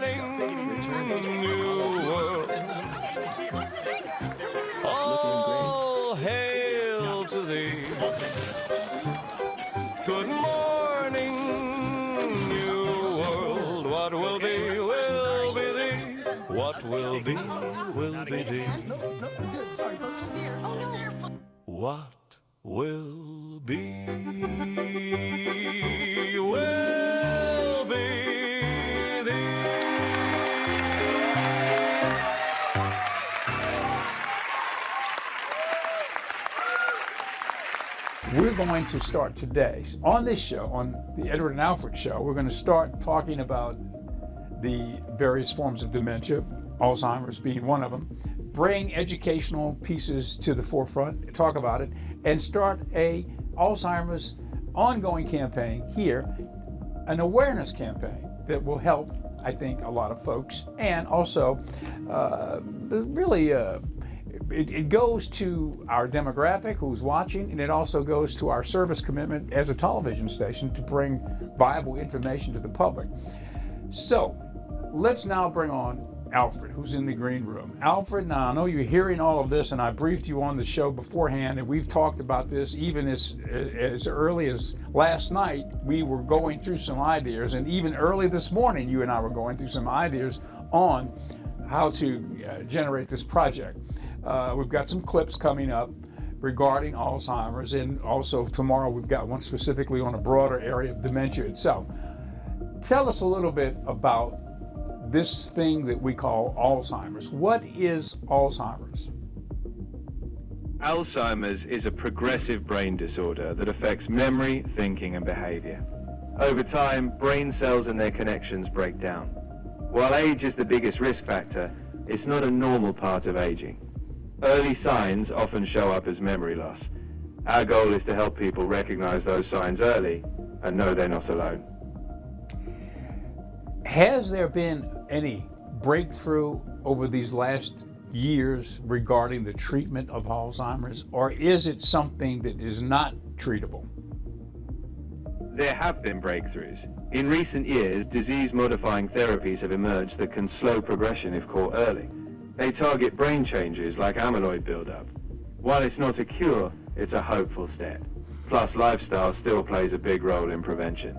new world. All hail to thee. Good morning, new world. What will be thee. What will be thee. What will be thee. We're going to start today on this show, on the Edward and Alfred Show. We're going to start talking about the various forms of dementia, Alzheimer's being one of them, bring educational pieces to the forefront, talk about it, and start a Alzheimer's ongoing campaign here, an awareness campaign that will help, I think, a lot of folks. And also, it goes to our demographic who's watching, and it also goes to our service commitment as a television station to bring viable information to the public. So let's now bring on Alfred, who's in the green room. Alfred, now I know you're hearing all of this, and I briefed you on the show beforehand, and we've talked about this even as early as last night. We were going through some ideas, and even early this morning, you and I were going through some ideas on how to generate this project. We've got some clips coming up regarding Alzheimer's, and also tomorrow we've got one specifically on a broader area of dementia itself. Tell us a little bit about this thing that we call Alzheimer's. What is Alzheimer's? Alzheimer's is a progressive brain disorder that affects memory, thinking, and behavior. Over time, brain cells and their connections break down. While age is the biggest risk factor, it's not a normal part of aging. Early signs often show up as memory loss. Our goal is to help people recognize those signs early and know they're not alone. Has there been any breakthrough over these last years regarding the treatment of Alzheimer's, or is it something that is not treatable? There have been breakthroughs. In recent years, disease-modifying therapies have emerged that can slow progression if caught early. They target brain changes like amyloid buildup. While it's not a cure, it's a hopeful step. Plus, lifestyle still plays a big role in prevention.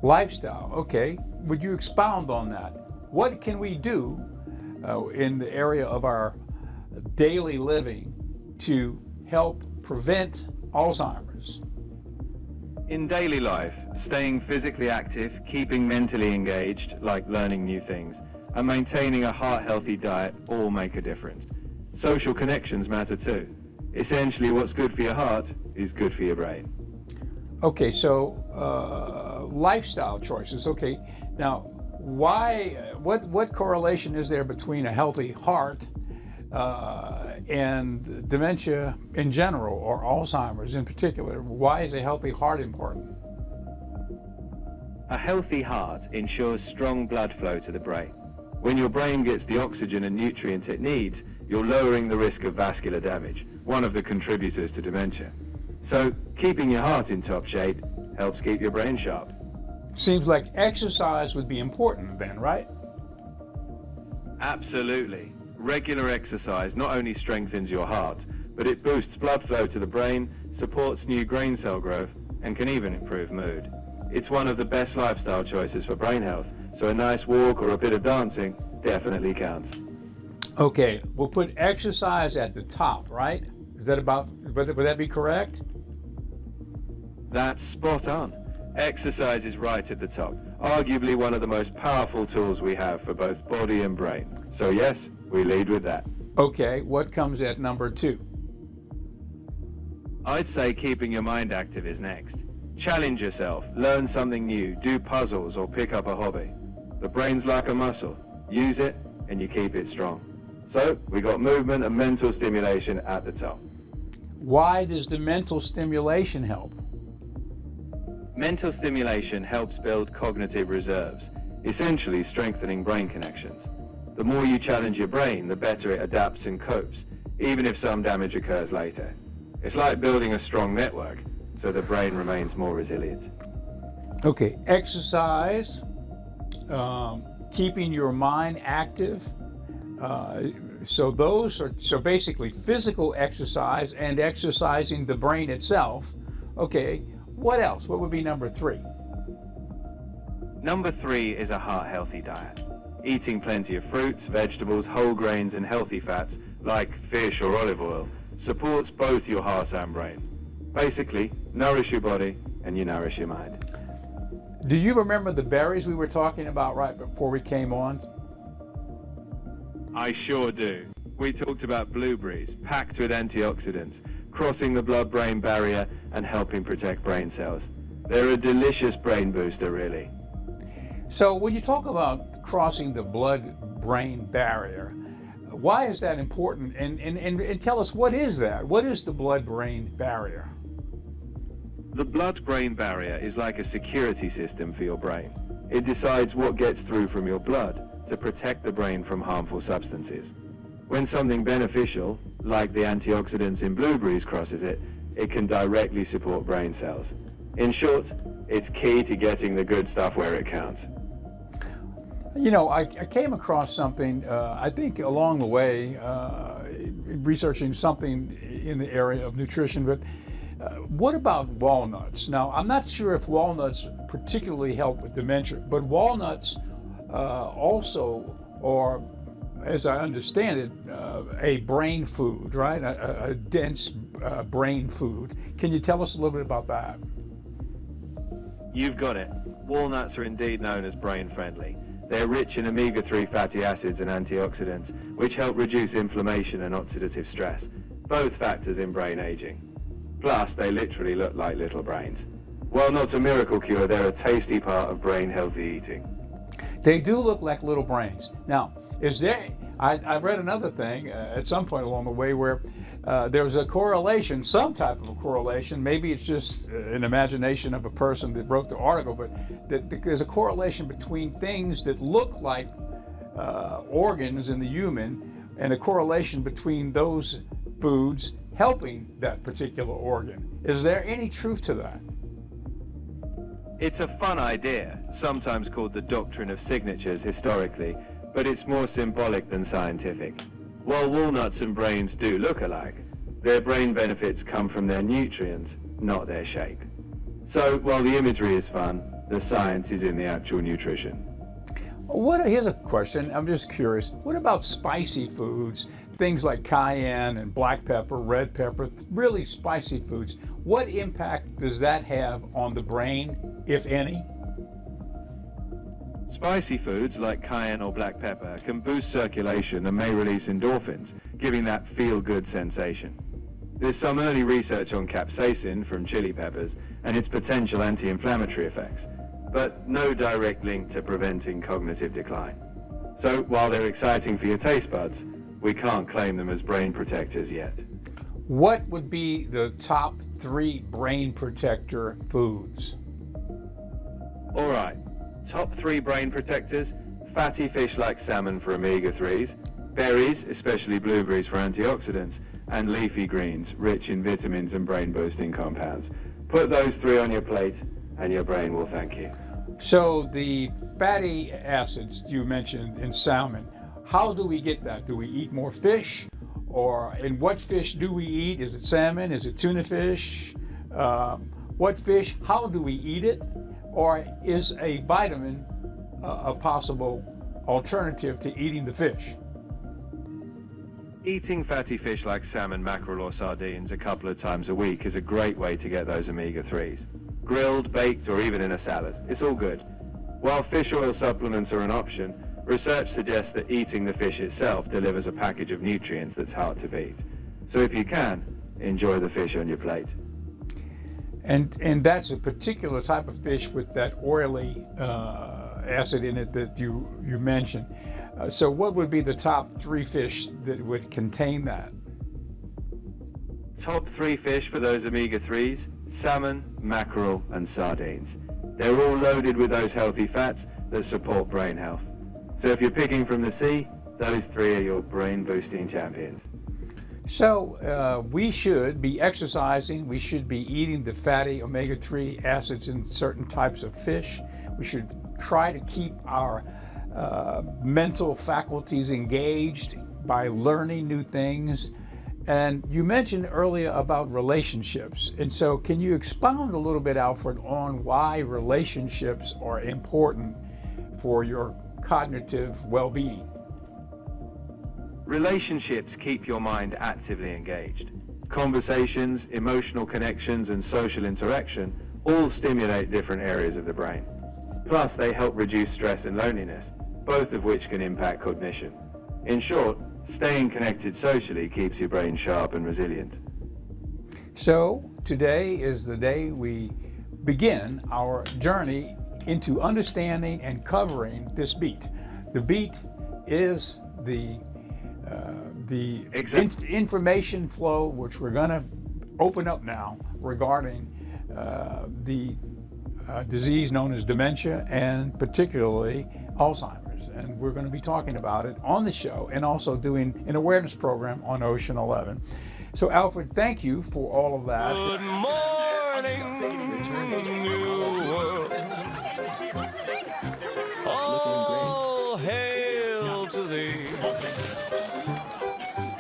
Lifestyle, okay. Would you expound on that? What can we do in the area of our daily living to help prevent Alzheimer's? In daily life, staying physically active, keeping mentally engaged, like learning new things, and maintaining a heart-healthy diet all make a difference. Social connections matter too. Essentially, what's good for your heart is good for your brain. Okay, so lifestyle choices. Okay, now what correlation is there between a healthy heart and dementia in general, or Alzheimer's in particular? Why is a healthy heart important? A healthy heart ensures strong blood flow to the brain. When your brain gets the oxygen and nutrients it needs, you're lowering the risk of vascular damage, one of the contributors to dementia. So keeping your heart in top shape helps keep your brain sharp. Seems like exercise would be important then, right? Absolutely. Regular exercise not only strengthens your heart, but it boosts blood flow to the brain, supports new brain cell growth, and can even improve mood. It's one of the best lifestyle choices for brain health, so a nice walk or a bit of dancing definitely counts. Okay, we'll put exercise at the top, right? Is that about, would that be correct? That's spot on. Exercise is right at the top, arguably one of the most powerful tools we have for both body and brain. So yes, we lead with that. Okay, what comes at number 2? I'd say keeping your mind active is next. Challenge yourself, learn something new, do puzzles or pick up a hobby. The brain's like a muscle. Use it and you keep it strong. So we got movement and mental stimulation at the top. Why does the mental stimulation help? Mental stimulation helps build cognitive reserves, essentially strengthening brain connections. The more you challenge your brain, the better it adapts and copes, even if some damage occurs later. It's like building a strong network, so the brain remains more resilient. Okay, exercise, keeping your mind active. So those are basically physical exercise and exercising the brain itself. Okay, what else? What would be number 3? Number 3 is a heart-healthy diet. Eating plenty of fruits, vegetables, whole grains and healthy fats like fish or olive oil supports both your heart and brain. Basically, nourish your body and you nourish your mind. Do you remember the berries we were talking about right before we came on? I sure do. We talked about blueberries, packed with antioxidants, crossing the blood-brain barrier and helping protect brain cells. They're a delicious brain booster, really. So when you talk about crossing the blood-brain barrier, why is that important? And tell us, what is that? What is the blood-brain barrier? The blood-brain barrier is like a security system for your brain. It decides what gets through from your blood to protect the brain from harmful substances. When something beneficial, like the antioxidants in blueberries, crosses it, it can directly support brain cells. In short, it's key to getting the good stuff where it counts. You know, I came across something, I think along the way, researching something in the area of nutrition, but what about walnuts? Now, I'm not sure if walnuts particularly help with dementia, but walnuts also are, as I understand it, a brain food, right? A dense brain food. Can you tell us a little bit about that? You've got it. Walnuts are indeed known as brain-friendly. They're rich in omega-3 fatty acids and antioxidants, which help reduce inflammation and oxidative stress, both factors in brain aging. Plus, they literally look like little brains. While not a miracle cure, they're a tasty part of brain-healthy eating. They do look like little brains. Now, is there, I read another thing at some point along the way where there's a correlation, some type of a correlation, maybe it's just an imagination of a person that wrote the article, but that there's a correlation between things that look like organs in the human and a correlation between those foods helping that particular organ. Is there any truth to that? It's a fun idea, sometimes called the doctrine of signatures historically, but it's more symbolic than scientific. While walnuts and brains do look alike, their brain benefits come from their nutrients, not their shape. So while the imagery is fun, the science is in the actual nutrition. Here's a question, I'm just curious. What about spicy foods? Things like cayenne and black pepper, red pepper, really spicy foods. What impact does that have on the brain, if any? Spicy foods like cayenne or black pepper can boost circulation and may release endorphins, giving that feel-good sensation. There's some early research on capsaicin from chili peppers and its potential anti-inflammatory effects, but no direct link to preventing cognitive decline. So while they're exciting for your taste buds, we can't claim them as brain protectors yet. What would be the top 3 brain protector foods? All right, top 3 brain protectors: fatty fish like salmon for omega-3s, berries, especially blueberries for antioxidants, and leafy greens, rich in vitamins and brain-boosting compounds. Put those 3 on your plate and your brain will thank you. So the fatty acids you mentioned in salmon, how do we get that? Do we eat more fish? And what fish do we eat? Is it salmon? Is it tuna fish? What fish? How do we eat it? Or is a vitamin a possible alternative to eating the fish? Eating fatty fish like salmon, mackerel or sardines a couple of times a week is a great way to get those omega-3s. Grilled, baked or even in a salad, it's all good. While fish oil supplements are an option, research suggests that eating the fish itself delivers a package of nutrients that's hard to beat. So if you can, enjoy the fish on your plate. And that's a particular type of fish with that oily acid in it that you mentioned. So what would be the top 3 fish that would contain that? Top 3 fish for those omega-3s: salmon, mackerel and sardines. They're all loaded with those healthy fats that support brain health. So if you're picking from the sea, those 3 are your brain-boosting champions. So we should be exercising, we should be eating the fatty omega-3 acids in certain types of fish. We should try to keep our mental faculties engaged by learning new things. And you mentioned earlier about relationships. And so can you expound a little bit, Alfred, on why relationships are important for your cognitive well-being? Relationships keep your mind actively engaged. Conversations, emotional connections, and social interaction all stimulate different areas of the brain. Plus, they help reduce stress and loneliness, both of which can impact cognition. In short, staying connected socially keeps your brain sharp and resilient. So today is the day we begin our journey into understanding and covering this beat. The beat is the information flow, which we're going to open up now regarding the disease known as dementia, and particularly Alzheimer's. And we're going to be talking about it on the show and also doing an awareness program on Ocean 11. So Alfred, thank you for all of that. Good morning, New World. All hail to thee.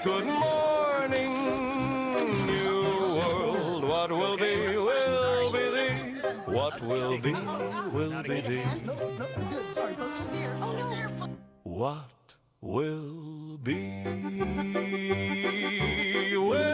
Good morning, New World. What will be thee. What will be thee. What will be, will